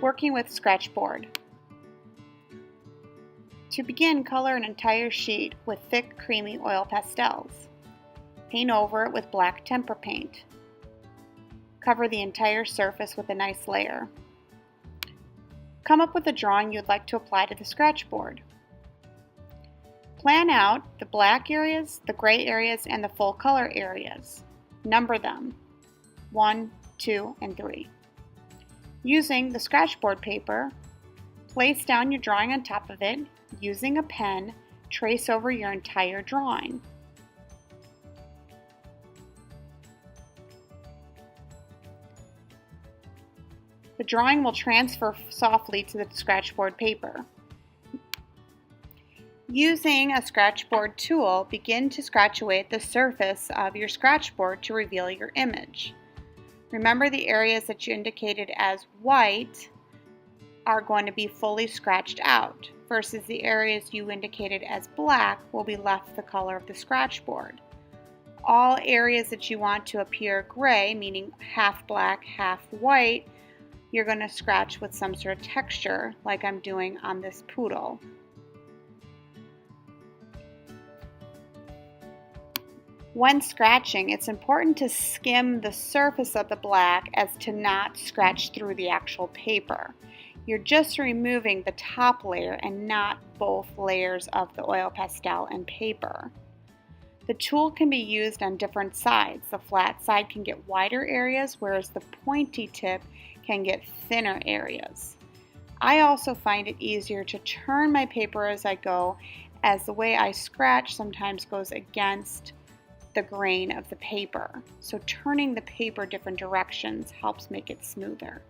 Working with Scratchboard. To begin, color an entire sheet with thick, creamy oil pastels. Paint over it with black tempera paint. Cover the entire surface with a nice layer. Come up with a drawing you'd like to apply to the scratchboard. Plan out the black areas, the gray areas, and the full color areas. Number them 1, 2, and 3. Using the scratchboard paper, place down your drawing on top of it. Using a pen, trace over your entire drawing. The drawing will transfer softly to the scratchboard paper. Using a scratchboard tool, begin to scratch away at the surface of your scratchboard to reveal your image. Remember, the areas that you indicated as white are going to be fully scratched out, versus the areas you indicated as black will be left the color of the scratchboard. All areas that you want to appear gray, meaning half black, half white, you're going to scratch with some sort of texture like I'm doing on this poodle. When scratching, it's important to skim the surface of the black as to not scratch through the actual paper. You're just removing the top layer and not both layers of the oil pastel and paper. The tool can be used on different sides. The flat side can get wider areas, whereas the pointy tip can get thinner areas. I also find it easier to turn my paper as I go, as the way I scratch sometimes goes against the grain of the paper. So turning the paper different directions helps make it smoother.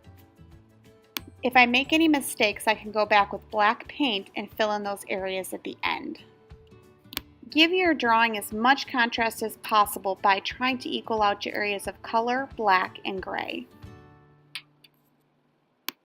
If I make any mistakes, I can go back with black paint and fill in those areas at the end. Give your drawing as much contrast as possible by trying to equal out your areas of color, black, and gray.